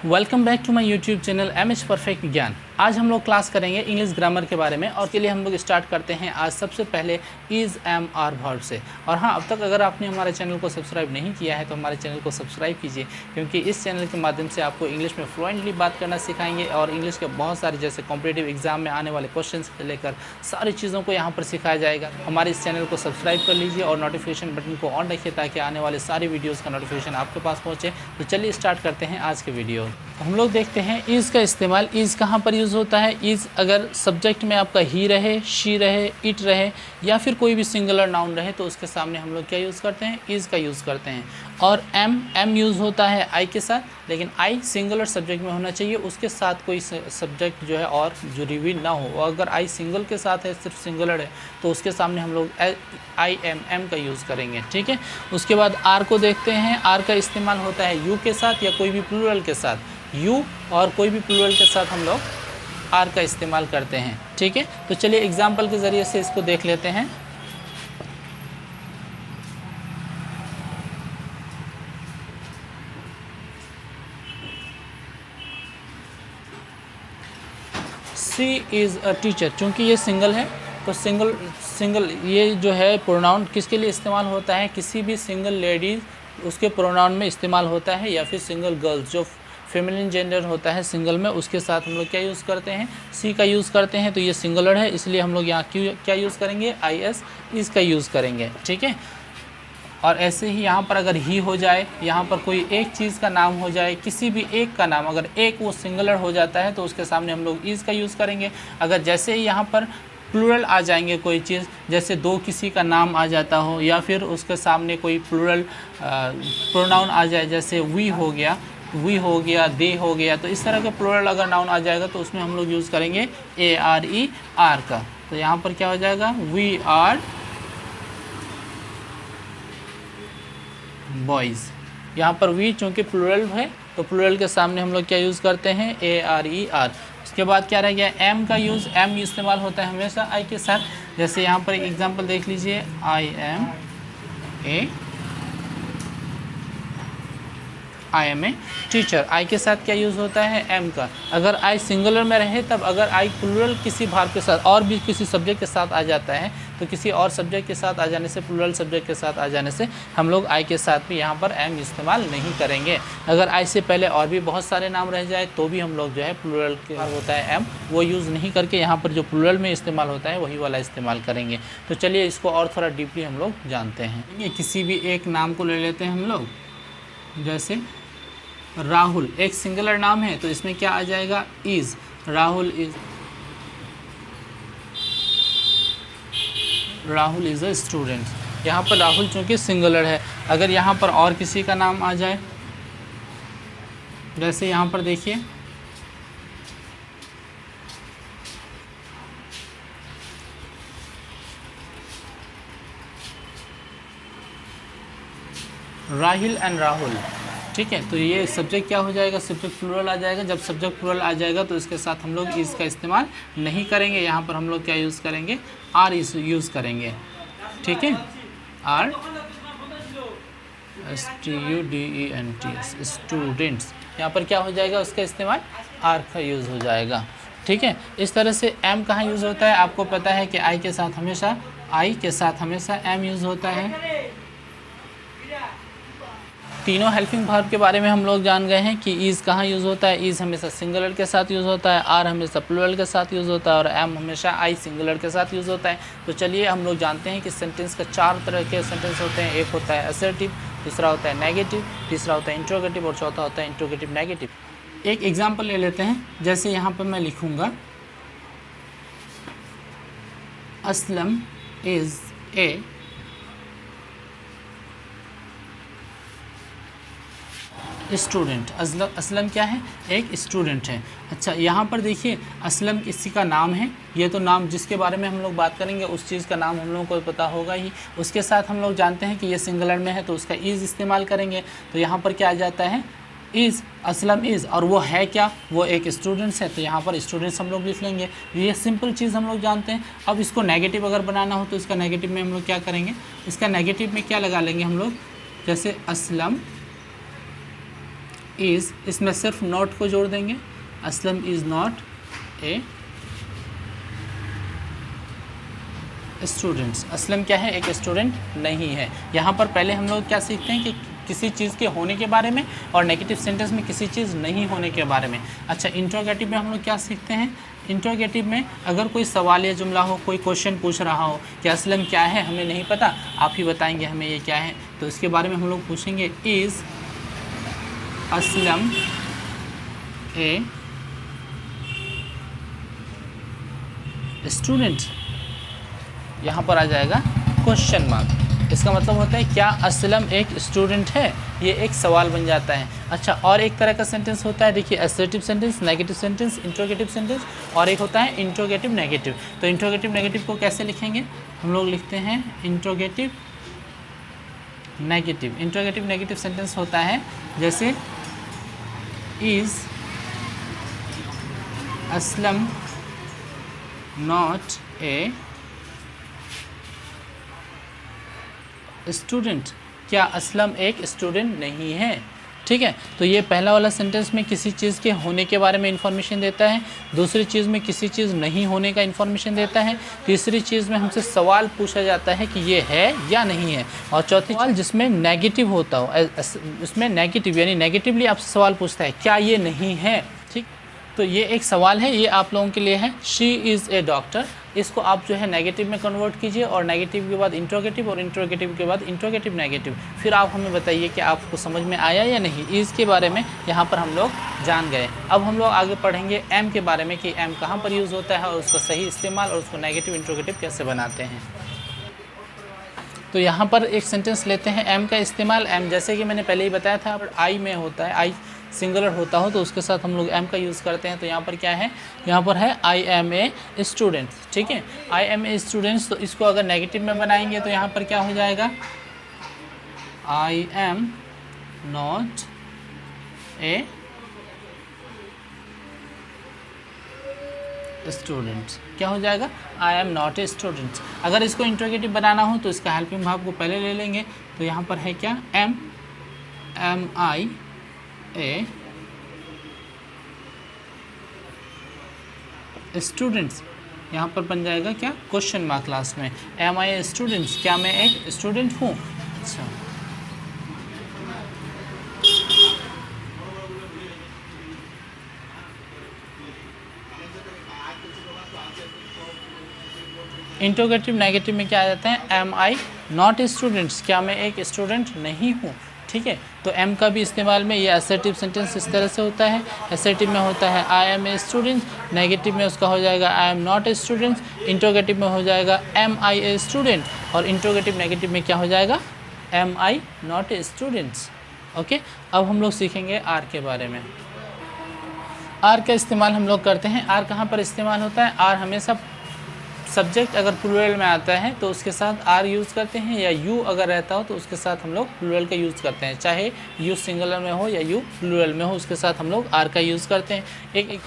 Welcome back to my YouTube channel MH perfect Gyan. आज हम लोग क्लास करेंगे इंग्लिश ग्रामर के बारे में और के लिए हम लोग स्टार्ट करते हैं आज सबसे पहले इज़ एम आर वर्ब से। और हाँ, अब तक अगर आपने हमारे चैनल को सब्सक्राइब नहीं किया है तो हमारे चैनल को सब्सक्राइब कीजिए, क्योंकि इस चैनल के माध्यम से आपको इंग्लिश में फ्लुएंटली बात करना सिखाएंगे और इंग्लिश के बहुत सारे जैसे कॉम्पिटिटिव एग्जाम में आने वाले क्वेश्चन से लेकर सारी चीज़ों को यहाँ पर सिखाया जाएगा। हमारे इस चैनल को सब्सक्राइब कर लीजिए और नोटिफिकेशन बटन को ऑन रखिए ताकि आने वाले सारी वीडियोज़ का नोटिफिकेशन आपके पास पहुँचे। तो चलिए स्टार्ट करते हैं आज के वीडियो। हम लोग देखते हैं इज़ का इस्तेमाल। इज़ कहाँ पर यूज़ होता है? इज़ अगर सब्जेक्ट में आपका ही रहे, शी रहे, इट रहे या फिर कोई भी सिंगुलर नाउन रहे तो उसके सामने हम लोग क्या यूज़ करते हैं? इज़ का यूज़ करते हैं। और एम यूज़ होता है आई के साथ, लेकिन आई सिंगुलर सब्जेक्ट में होना चाहिए, उसके साथ कोई सब्जेक्ट जो है और जुड़ी हुई ना हो। और अगर आई सिंगल के साथ है, सिर्फ सिंगुलर है, तो उसके सामने हम लोग आई एम का यूज़ करेंगे। ठीक है। उसके बाद आर को देखते हैं। आर का इस्तेमाल होता है यू के साथ या कोई भी प्लूरल के साथ। यू और कोई भी प्लूरल के साथ हम लोग आर का इस्तेमाल करते हैं। ठीक है। तो चलिए एग्जाम्पल के ज़रिए से इसको देख लेते हैं। सी इज़ अ टीचर। चूँकि ये सिंगल है तो सिंगल ये जो है प्रोनाउन किसके लिए इस्तेमाल होता है? किसी भी सिंगल लेडीज़ उसके प्रोनाउन में इस्तेमाल होता है, या फिर सिंगल गर्ल्स जो फेमिनिन जेंडर होता है सिंगल में, उसके साथ हम लोग क्या यूज़ करते हैं? सी का यूज़ करते हैं। तो ये सिंगुलर है, इसलिए हम लोग यहाँ क्या यूज़ करेंगे? आई एस इज़ का यूज़ करेंगे। ठीक है। और ऐसे ही यहाँ पर अगर ही हो जाए, यहाँ पर कोई एक चीज़ का नाम हो जाए, किसी भी एक का नाम, अगर एक वो सिंगुलर हो जाता है तो उसके सामने हम लोग इज़ का यूज़ करेंगे। अगर जैसे ही यहाँ पर प्लूरल आ जाएंगे, कोई चीज़ जैसे दो किसी का नाम आ जाता हो या फिर उसके सामने कोई प्लूरल प्रोनाउन आ जाए, जैसे वी हो गया, दे हो गया, तो इस तरह के प्लूरल अगर नाउन आ जाएगा तो उसमें हम लोग यूज़ करेंगे ARE का। तो यहाँ पर क्या हो जाएगा? We are boys. यहाँ पर वी चूँकि प्लूरल है तो प्लूरल के सामने हम लोग क्या यूज़ करते हैं? ARER। उसके बाद क्या रह गया? एम का यूज़। एम इस्तेमाल होता है हमेशा आई के साथ। जैसे यहाँ पर एक एग्जांपल देख लीजिए, आई एम ए टीचर। आई के साथ क्या यूज़ होता है? एम का। अगर आई सिंगुलर में रहे तब, अगर आई प्लूरल किसी भार्ब के साथ और भी किसी सब्जेक्ट के साथ आ जाता है तो किसी और सब्जेक्ट के साथ आ जाने से, प्लूरल सब्जेक्ट के साथ आ जाने से हम लोग आई के साथ भी यहाँ पर एम इस्तेमाल नहीं करेंगे। अगर आई से पहले और भी बहुत सारे नाम रह जाए तो भी हम लोग जो है प्लूरल के होता है एम, वो यूज़ नहीं करके यहाँ पर जो प्लूरल में इस्तेमाल होता है वही वाला इस्तेमाल करेंगे। तो चलिए इसको और थोड़ा डीपली हम लोग जानते हैं। ये किसी भी एक नाम को ले लेते हैं हम लोग, जैसे राहुल एक सिंगुलर नाम है तो इसमें क्या आ जाएगा? Is. Rahul is a student. यहाँ पर राहुल चूँकि सिंगुलर है, अगर यहाँ पर और किसी का नाम आ जाए, जैसे यहाँ पर देखिए राहिल एंड राहुल। ठीक है। तो ये सब्जेक्ट क्या हो जाएगा? सब्जेक्ट प्लूरल आ जाएगा। जब सब्जेक्ट प्लूरल आ जाएगा तो इसके साथ हम लोग इज़ का इस्तेमाल नहीं करेंगे। यहाँ पर हम लोग क्या यूज़ करेंगे? आर यूज़ करेंगे। ठीक है। Are STUDENTS students. यहाँ पर क्या हो जाएगा? उसका इस्तेमाल आर का यूज़ हो जाएगा। ठीक है। इस तरह से एम कहाँ यूज़ होता है? आपको पता है कि आई के साथ हमेशा एम यूज़ होता है। तीनों हेल्पिंग वर्ब के बारे में हम लोग जान गए हैं कि इज़ कहाँ यूज़ होता है। इज़ हमेशा सिंगुलर के साथ यूज़ होता है, आर हमेशा प्लूरल के साथ यूज़ होता है और एम हमेशा आई सिंगुलर के साथ यूज़ होता है। तो चलिए हम लोग जानते हैं कि सेंटेंस का 4 तरह के सेंटेंस होते हैं। एक होता है असर्टिव, दूसरा होता है नेगेटिव, तीसरा होता है इंट्रोगेटिव और चौथा होता है इंट्रोगेटिव नेगेटिव। एक एग्जाम्पल ले लेते हैं। जैसे यहाँ पर मैं लिखूँगा, Aslam is a student. Aslam क्या है? एक स्टूडेंट है। अच्छा, यहाँ पर देखिए असलम किसी का नाम है। ये तो नाम जिसके बारे में हम लोग बात करेंगे उस चीज़ का नाम हम लोगों को पता होगा ही। उसके साथ हम लोग जानते हैं कि ये सिंगुलर में है तो उसका इज़ इस्तेमाल करेंगे। तो यहाँ पर क्या आ जाता है? इज़। असलम इज़। और वो है क्या? वो एक स्टूडेंट्स है, तो यहाँ पर स्टूडेंट्स हम लोग लिख लेंगे। ये सिंपल चीज़ हम लोग जानते हैं। अब इसको नेगेटिव अगर बनाना हो तो इसका नेगेटिव में हम लोग क्या करेंगे? इसका नेगेटिव में क्या लगा लेंगे हम लोग? जैसे असलम इज़, इसमें सिर्फ नॉट को जोड़ देंगे, Aslam is not a students. Aslam क्या है, एक स्टूडेंट नहीं है। यहाँ पर पहले हम लोग क्या सीखते हैं कि किसी चीज़ के होने के बारे में, और नेगेटिव सेंटेंस में किसी चीज़ नहीं होने के बारे में। अच्छा, इंट्रोगेटिव में हम लोग क्या सीखते हैं, इंट्रोगेटिव में अगर कोई सवाल या जुमला हो, कोई क्वेश्चन पूछ रहा हो कि असलम क्या है, हमें नहीं पता, आप ही बताएंगे हमें ये क्या है, तो इसके बारे में हम लोग पूछेंगे इज़ असलम ए स्टूडेंट। यहाँ पर आ जाएगा क्वेश्चन मार्क। इसका मतलब होता है क्या असलम एक स्टूडेंट है, ये एक सवाल बन जाता है। अच्छा, और एक तरह का सेंटेंस होता है, देखिए assertive sentence, negative sentence, interrogative sentence, और एक होता है इंट्रोगेटिव नेगेटिव। तो इंट्रोगेटिव नेगेटिव को कैसे लिखेंगे, हम लोग लिखते हैं interrogative negative. Interrogative negative sentence होता है जैसे is Aslam not a student, क्या असलम एक स्टूडेंट नहीं है। ठीक है, तो ये पहला वाला सेंटेंस में किसी चीज़ के होने के बारे में इंफॉर्मेशन देता है, दूसरी चीज़ में किसी चीज़ नहीं होने का इंफॉर्मेशन देता है, तीसरी चीज़ में हमसे सवाल पूछा जाता है कि ये है या नहीं है, और चौथी सवाल जिसमें नेगेटिव होता हो, इसमें नेगेटिव यानी नेगेटिवली आपसे सवाल पूछता है क्या ये नहीं है। ठीक, तो ये एक सवाल है, ये आप लोगों के लिए है, शी इज़ ए डॉक्टर। इसको आप जो है नेगेटिव में कन्वर्ट कीजिए, और नेगेटिव के बाद इंट्रोगेटिव, और इंट्रोगेटिव के बाद इंट्रोगेटिव नेगेटिव। फिर आप हमें बताइए कि आपको समझ में आया या नहीं। इज़ के बारे में यहाँ पर हम लोग जान गए। अब हम लोग आगे पढ़ेंगे एम के बारे में कि एम कहाँ पर यूज़ होता है, और उसका सही इस्तेमाल, और उसको नेगेटिव इंट्रोगेटिव कैसे बनाते हैं। तो यहाँ पर एक सेंटेंस लेते हैं, एम का इस्तेमाल। एम जैसे कि मैंने पहले ही बताया था, आई में होता है, आई सिंगुलर होता हो तो उसके साथ हम लोग एम का यूज़ करते हैं। तो यहाँ पर क्या है, यहाँ पर है आई एम ए स्टूडेंट। ठीक है, आई एम ए स्टूडेंट्स। तो इसको अगर नेगेटिव में बनाएंगे तो यहाँ पर क्या हो जाएगा, I am not a student. क्या हो जाएगा, I am not a student. अगर इसको इंट्रोगेटिव बनाना हो तो इसका हेल्पिंग वर्ब को पहले ले लेंगे। तो यहाँ पर है क्या, एम आई ए स्टूडेंट्स। यहाँ पर बन जाएगा क्या, क्वेश्चन मार्क लास्ट में, एम आई ए स्टूडेंट्स, क्या मैं एक स्टूडेंट हूँ। अच्छा, इंट्रोगेटिव नेगेटिव में क्या आ जाता है, एम आई नॉट स्टूडेंट्स, क्या मैं एक स्टूडेंट नहीं हूँ। ठीक है, तो एम का भी इस्तेमाल में ये असर्टिव सेंटेंस इस तरह से होता है। असर्टिव में होता है I am a student, negative में उसका हो जाएगा I am not a student, interrogative में हो जाएगा एम आई ए स्टूडेंट, और इंट्रोगेटिव नेगेटिव में क्या हो जाएगा, am I not a students. Okay, अब हम लोग सीखेंगे आर के बारे में। आर का इस्तेमाल हम लोग करते हैं। आर कहाँ पर इस्तेमाल होता है, आर हमेशा सब्जेक्ट अगर प्लूरल में आता है तो उसके साथ आर यूज़ करते हैं, या यू अगर रहता हो तो उसके साथ हम लोग प्लूरल का यूज़ करते हैं। चाहे यू सिंगुलर में हो या यू प्लूरल में हो, उसके साथ हम लोग आर का यूज़ करते हैं। एक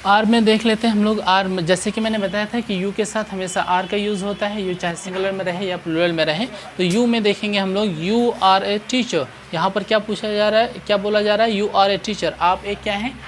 आर में देख लेते हैं हम लोग। आर जैसे कि मैंने बताया था कि यू के साथ हमेशा आर का यूज़ होता है, यू चाहे सिंगुलर में रहे या प्लूरल में रहे। तो यू में देखेंगे हम लोग, यू आर ए टीचर। यहाँ पर क्या पूछा जा रहा है, क्या बोला जा रहा है, यू आर ए टीचर, आप एक क्या हैं,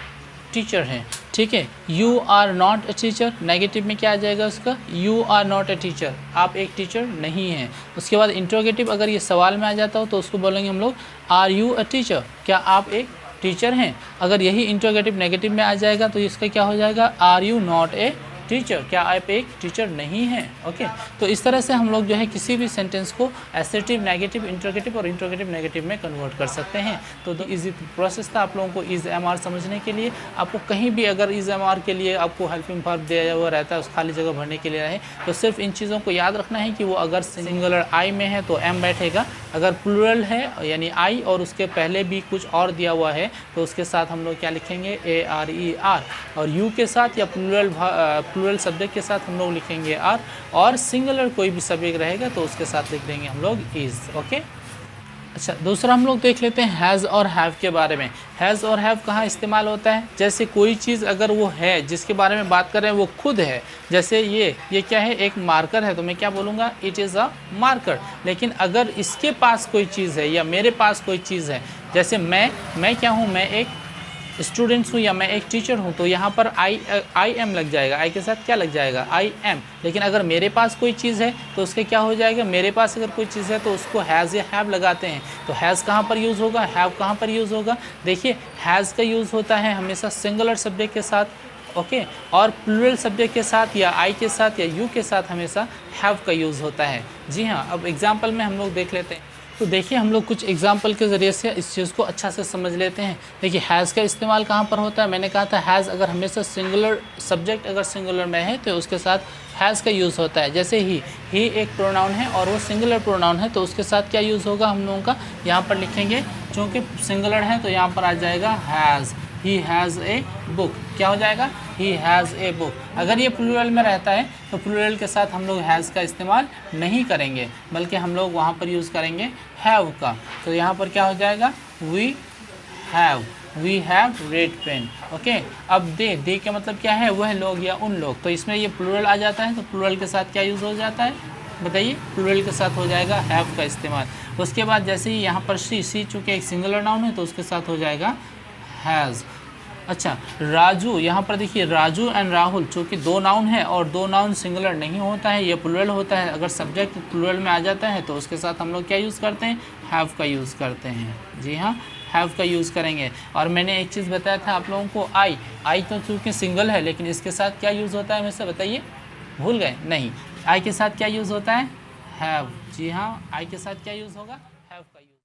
टीचर हैं। ठीक है, you are not a teacher, negative में क्या आ जाएगा उसका, you are not a teacher, आप एक टीचर नहीं हैं। उसके बाद इंट्रोगेटिव अगर ये सवाल में आ जाता हो तो उसको बोलेंगे हम लोग, आर यू अ टीचर, क्या आप एक टीचर हैं। अगर यही इंट्रोगेटिव नेगेटिव में आ जाएगा तो इसका क्या हो जाएगा, are you not a teacher, क्या आप एक टीचर नहीं हैं। ओके, तो इस तरह से हम लोग जो है किसी भी सेंटेंस को असर्टिव, नेगेटिव, इंट्रोगेटिव और इंट्रोगेटिव नेगेटिव में कन्वर्ट कर सकते हैं। तो इजी प्रोसेस था आप लोगों को इज़ एम आर समझने के लिए। आपको कहीं भी अगर इज़ एम आर के लिए आपको हेल्पिंग वर्ब दिया हुआ रहता है, उस खाली जगह भरने के लिए रहे, तो सिर्फ इन चीज़ों को याद रखना है कि वो अगर सिंगुलर आई में है तो एम बैठेगा, अगर प्लूरल है यानी आई और उसके पहले भी कुछ और दिया हुआ है तो उसके साथ हम लोग क्या लिखेंगे, ए आर ई आर, और यू के साथ या प्लूरल सब्जेक्ट के साथ हम लोग लिखेंगे आर, और सिंगुलर कोई भी सब्जेक्ट रहेगा तो उसके साथ लिख देंगे हम लोग इज़। ओके, अच्छा, दूसरा हम लोग देख लेते हैं हैज़ और हैव के बारे में। हैज़ और हैव कहाँ इस्तेमाल होता है? जैसे कोई चीज़ अगर वो है जिसके बारे में बात कर रहे हैं वो खुद है, जैसे ये क्या है, एक मार्कर है, तो मैं क्या बोलूँगा, इट इज़ अ मार्कर। लेकिन अगर इसके पास कोई चीज़ है या मेरे पास कोई चीज़ है, जैसे मैं क्या हूँ, मैं एक स्टूडेंट्स हूँ या मैं एक टीचर हूँ, तो यहाँ पर आई एम लग जाएगा, आई के साथ क्या लग जाएगा, आई एम। लेकिन अगर मेरे पास कोई चीज़ है तो उसके क्या हो जाएगा, मेरे पास अगर कोई चीज़ है तो उसको हैज़ या हैव लगाते हैं। तो हैज़ कहाँ पर यूज़ होगा, हैव कहाँ पर यूज़ होगा? देखिए, हैज़ का यूज़ होता है हमेशा सिंगुलर सब्जेक्ट के साथ, ओके, और प्लूरल सब्जेक्ट के साथ या आई के साथ या यू के साथ हमेशा हैव का यूज़ होता है। जी हाँ, अब एग्जाम्पल में हम लोग देख लेते हैं। तो देखिए, हम लोग कुछ एग्जाम्पल के ज़रिए से इस चीज़ को अच्छा से समझ लेते हैं। देखिए, हैज़ का इस्तेमाल कहाँ पर होता है? मैंने कहा था हैज़ अगर हमेशा सिंगुलर सब्जेक्ट अगर सिंगुलर में है तो उसके साथ हैज़ का यूज़ होता है। जैसे ही एक प्रोनाउन है और वो सिंगुलर प्रोनाउन है, तो उसके साथ क्या यूज़ होगा हम लोगों का, यहाँ पर लिखेंगे, चूँकि सिंगुलर है तो यहाँ पर आ जाएगा has. He has a book, क्या हो जाएगा, ही हैज़ ए बुक। अगर ये प्लूरल में रहता है तो प्लूरल के साथ हम लोग हैज़ का इस्तेमाल नहीं करेंगे, बल्कि हम लोग वहाँ पर यूज़ करेंगे हैव का। तो यहाँ पर क्या हो जाएगा, we have red pen, okay. अब दे का मतलब क्या है, वह लोग या उन लोग, तो इसमें ये प्लूरल आ जाता है, तो प्लूरल के साथ क्या यूज़ हो जाता है, बताइए, प्लूरल के साथ हो जाएगा हैव का इस्तेमाल। उसके बाद जैसे ही यहाँ पर सी चूँकि एक सिंगुलर नाउन है तो उसके साथ हो जाएगा हैज़। अच्छा, राजू, यहाँ पर देखिए, राजू एंड राहुल, चूँकि दो नाउन है और दो नाउन सिंगुलर नहीं होता है, ये प्लूरल होता है। अगर सब्जेक्ट प्लूरल में आ जाता है तो उसके साथ हम लोग क्या यूज़ करते हैं, हैव का यूज़ करते हैं। जी हाँ, हैव का यूज़ करेंगे। और मैंने एक चीज़ बताया था आप लोगों को, आई तो चूँकि सिंगल है, लेकिन इसके साथ क्या यूज़ होता है हमेशा, बताइए, भूल गए? नहीं, आई के साथ क्या यूज़ होता है, हैव। जी हाँ, आई के साथ क्या यूज़ होगा, हैव का यूज़।